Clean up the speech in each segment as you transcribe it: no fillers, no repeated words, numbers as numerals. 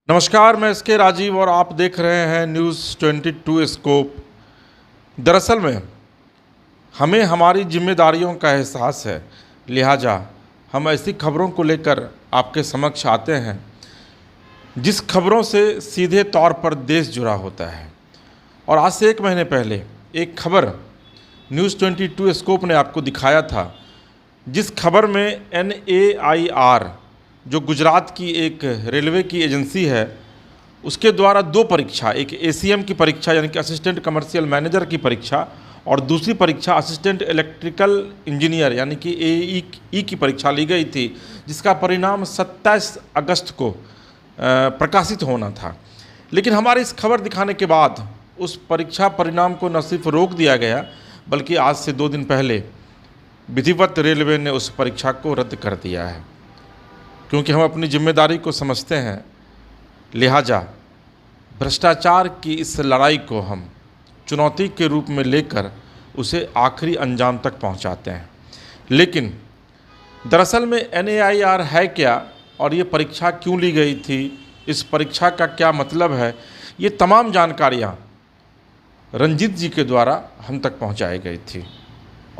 नमस्कार, मैं एसके राजीव और आप देख रहे हैं न्यूज़ 22 स्कोप। दरअसल में हमें हमारी जिम्मेदारियों का एहसास है, लिहाजा हम ऐसी खबरों को लेकर आपके समक्ष आते हैं जिस खबरों से सीधे तौर पर देश जुड़ा होता है। और आज से 1 महीने पहले एक खबर न्यूज़ 22 स्कोप ने आपको दिखाया था, जिस खबर में NAIR जो गुजरात की एक रेलवे की एजेंसी है, उसके द्वारा 2 परीक्षा, एक ACM की परीक्षा यानी कि असिस्टेंट कमर्शियल मैनेजर की परीक्षा और दूसरी परीक्षा असिस्टेंट इलेक्ट्रिकल इंजीनियर यानी कि AE की परीक्षा ली गई थी, जिसका परिणाम 27 अगस्त को प्रकाशित होना था। लेकिन हमारे इस खबर दिखाने के बाद उस परीक्षा परिणाम को न सिर्फ रोक दिया गया, बल्कि आज से 2 दिन पहले विधिवत रेलवे ने उस परीक्षा को रद्द कर दिया है। क्योंकि हम अपनी जिम्मेदारी को समझते हैं, लिहाजा भ्रष्टाचार की इस लड़ाई को हम चुनौती के रूप में लेकर उसे आखिरी अंजाम तक पहुंचाते हैं। लेकिन दरअसल में NAIR है क्या और ये परीक्षा क्यों ली गई थी, इस परीक्षा का क्या मतलब है, ये तमाम जानकारियाँ रंजीत जी के द्वारा हम तक पहुंचाई गई थी।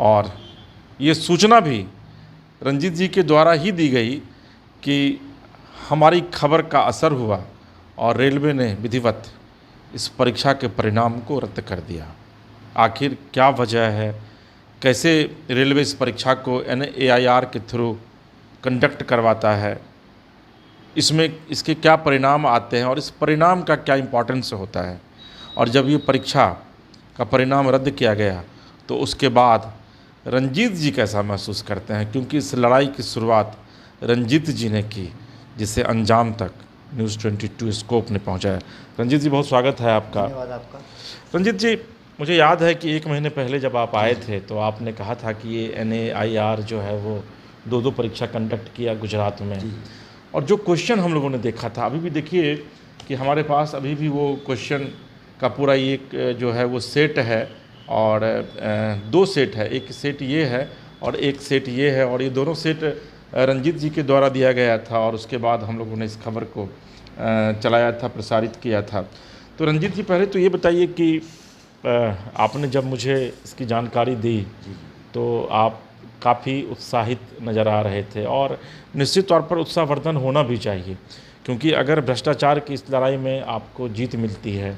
और ये सूचना भी रंजीत जी के द्वारा ही दी गई कि हमारी खबर का असर हुआ और रेलवे ने विधिवत इस परीक्षा के परिणाम को रद्द कर दिया। आखिर क्या वजह है, कैसे रेलवे इस परीक्षा को NAIR के थ्रू कंडक्ट करवाता है, इसमें इसके क्या परिणाम आते हैं और इस परिणाम का क्या इम्पोर्टेंस होता है। और जब ये परीक्षा का परिणाम रद्द किया गया तो उसके बाद रंजीत जी कैसा महसूस करते हैं, क्योंकि इस लड़ाई की शुरुआत रंजीत जी ने की, जिसे अंजाम तक न्यूज़ 22 स्कोप ने पहुंचाया। रंजीत जी, बहुत स्वागत है आपका। धन्यवाद आपका। रंजीत जी, मुझे याद है कि 1 महीने पहले जब आप आए थे तो आपने कहा था कि ये NAIR जो है वो 2 परीक्षा कंडक्ट किया गुजरात में। और जो क्वेश्चन हम लोगों ने देखा था, अभी भी देखिए कि हमारे पास अभी भी वो क्वेश्चन का पूरा एक जो है वो सेट है और 2 सेट है, एक सेट ये है और एक सेट ये है। और ये दोनों सेट रंजीत जी के द्वारा दिया गया था और उसके बाद हम लोगों ने इस खबर को चलाया था, प्रसारित किया था। तो रंजीत जी, पहले तो ये बताइए कि आपने जब मुझे इसकी जानकारी दी तो आप काफ़ी उत्साहित नज़र आ रहे थे और निश्चित तौर पर उत्साहवर्धन होना भी चाहिए, क्योंकि अगर भ्रष्टाचार की इस लड़ाई में आपको जीत मिलती है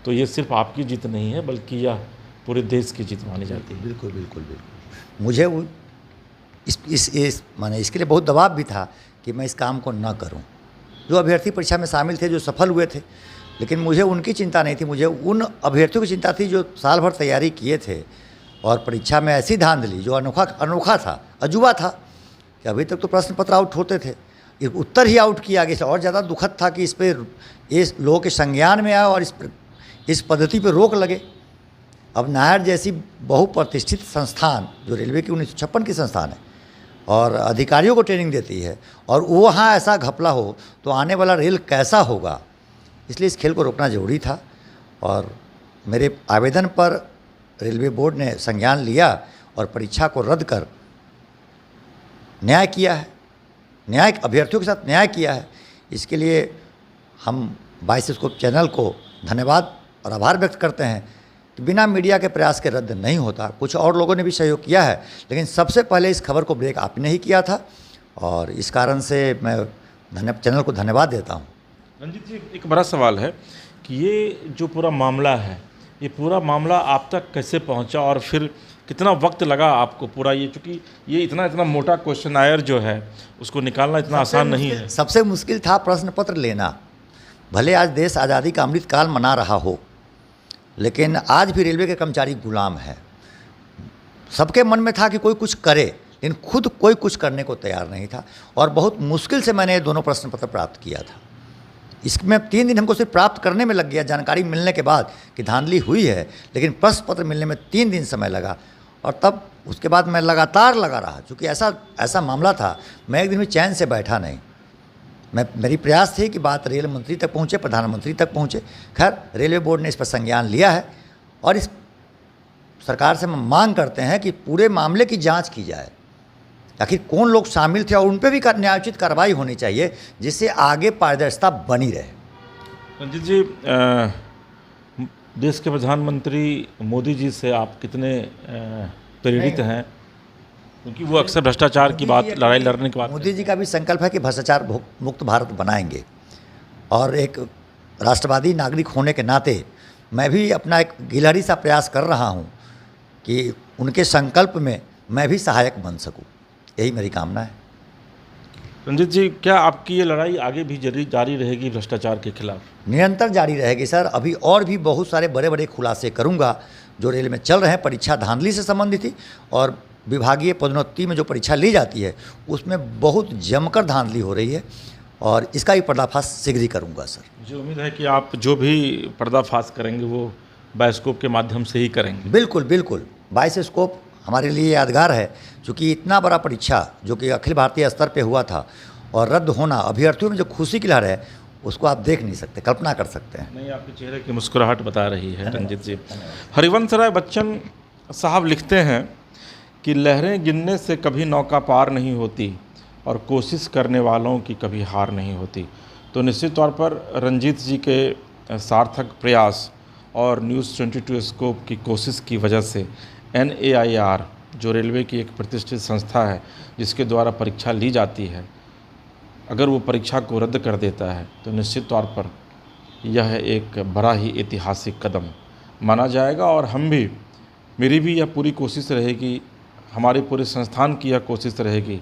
तो ये सिर्फ आपकी जीत नहीं है, बल्कि यह पूरे देश की जीत मानी जाती है। बिल्कुल बिल्कुल बिल्कुल। मुझे वो माने इसके लिए बहुत दबाव भी था कि मैं इस काम को ना करूं। जो अभ्यर्थी परीक्षा में शामिल थे, जो सफल हुए थे, लेकिन मुझे उनकी चिंता नहीं थी, मुझे उन अभ्यर्थियों की चिंता थी जो साल भर तैयारी किए थे और परीक्षा में ऐसी धांधली जो अनोखा था, अजूबा था कि अभी तक तो प्रश्न पत्र आउट होते थे, उत्तर ही आउट किया गया। और ज़्यादा दुखद था कि इस लोगों के संज्ञान में आया और इस पद्धति पर रोक लगे। अब नायर जैसी बहुप्रतिष्ठित संस्थान जो रेलवे की 1956 की संस्थान है और अधिकारियों को ट्रेनिंग देती है, और वहाँ ऐसा घपला हो तो आने वाला रेल कैसा होगा, इसलिए इस खेल को रोकना जरूरी था। और मेरे आवेदन पर रेलवे बोर्ड ने संज्ञान लिया और परीक्षा को रद्द कर न्याय किया है, न्याय अभ्यर्थियों के साथ न्याय किया है। इसके लिए हम 22 स्कोप चैनल को धन्यवाद और आभार व्यक्त करते हैं कि बिना मीडिया के प्रयास के रद्द नहीं होता। कुछ और लोगों ने भी सहयोग किया है, लेकिन सबसे पहले इस खबर को ब्रेक आपने ही किया था और इस कारण से मैं चैनल को धन्यवाद देता हूं। रंजीत जी, एक बड़ा सवाल है कि ये जो पूरा मामला है, ये पूरा मामला आप तक कैसे पहुंचा और फिर कितना वक्त लगा आपको पूरा ये, चूँकि ये इतना मोटा क्वेश्चन जो है उसको निकालना इतना आसान नहीं है। सबसे मुश्किल था प्रश्न पत्र लेना। भले आज देश आज़ादी का अमृत काल मना रहा हो, लेकिन आज भी रेलवे के कर्मचारी गुलाम है। सबके मन में था कि कोई कुछ करे, लेकिन खुद कोई कुछ करने को तैयार नहीं था और बहुत मुश्किल से मैंने ये दोनों प्रश्न पत्र प्राप्त किया था। इसमें 3 दिन हमको सिर्फ प्राप्त करने में लग गया, जानकारी मिलने के बाद कि धांधली हुई है, लेकिन प्रश्न पत्र मिलने में 3 दिन समय लगा। और तब उसके बाद मैं लगातार लगा रहा, चूँकि ऐसा मामला था, मैं एक दिन भी चैन से बैठा नहीं। मेरी प्रयास थी कि बात रेल मंत्री तक पहुँचे, प्रधानमंत्री तक पहुँचे। खैर, रेलवे बोर्ड ने इस पर संज्ञान लिया है और इस सरकार से हम मांग करते हैं कि पूरे मामले की जांच की जाए। आखिर कौन लोग शामिल थे और उन पर भी न्यायोचित कार्रवाई होनी चाहिए, जिससे आगे पारदर्शिता बनी रहे। रंजीत जी, देश के प्रधानमंत्री मोदी जी से आप कितने प्रेरित हैं? क्योंकि वो अक्सर भ्रष्टाचार की बात, लड़ाई लड़ने की बात मोदी जी का भी संकल्प है कि भ्रष्टाचार मुक्त भारत बनाएंगे, और एक राष्ट्रवादी नागरिक होने के नाते मैं भी अपना एक गिलहरी सा प्रयास कर रहा हूँ कि उनके संकल्प में मैं भी सहायक बन सकूँ। यही मेरी कामना है। रंजीत जी, क्या आपकी ये लड़ाई आगे भी जारी रहेगी भ्रष्टाचार के खिलाफ? निरंतर जारी रहेगी सर। अभी और भी बहुत सारे बड़े बड़े खुलासे करूंगा जो रेल में चल रहे हैं, परीक्षा धांधली से संबंधित ही, और विभागीय पदोन्नति में जो परीक्षा ली जाती है उसमें बहुत जमकर धांधली हो रही है, और इसका भी पर्दाफाश शीघ्र ही करूंगा सर। मुझे उम्मीद है कि आप जो भी पर्दाफाश करेंगे वो बायोस्कोप के माध्यम से ही करेंगे। बिल्कुल बिल्कुल, बायोस्कोप हमारे लिए यादगार है, क्योंकि इतना बड़ा परीक्षा जो कि अखिल भारतीय स्तर पे हुआ था और रद्द होना, अभ्यर्थियों में जो खुशी की लहर है उसको आप देख नहीं सकते, कल्पना कर सकते हैं। नहीं, आपके चेहरे की मुस्कुराहट बता रही है रंजीत जी। हरिवंश राय बच्चन साहब लिखते हैं कि लहरें गिनने से कभी नौका पार नहीं होती और कोशिश करने वालों की कभी हार नहीं होती। तो निश्चित तौर पर रंजीत जी के सार्थक प्रयास और न्यूज़ 22 स्कोप की कोशिश की वजह से NAIR, जो रेलवे की एक प्रतिष्ठित संस्था है जिसके द्वारा परीक्षा ली जाती है, अगर वो परीक्षा को रद्द कर देता है तो निश्चित तौर पर यह एक बड़ा ही ऐतिहासिक कदम माना जाएगा। और हम भी, मेरी भी यह पूरी कोशिश रहेगी, हमारे पूरे संस्थान की यह कोशिश रहेगी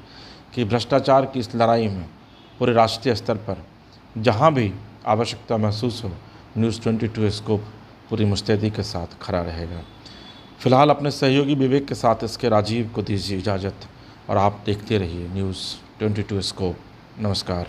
कि भ्रष्टाचार की इस लड़ाई में पूरे राष्ट्रीय स्तर पर जहां भी आवश्यकता महसूस हो, न्यूज़ 22 स्कोप पूरी मुस्तैदी के साथ खड़ा रहेगा। फिलहाल अपने सहयोगी विवेक के साथ इसके राजीव को दीजिए इजाज़त, और आप देखते रहिए न्यूज़ 22 स्कोप। नमस्कार।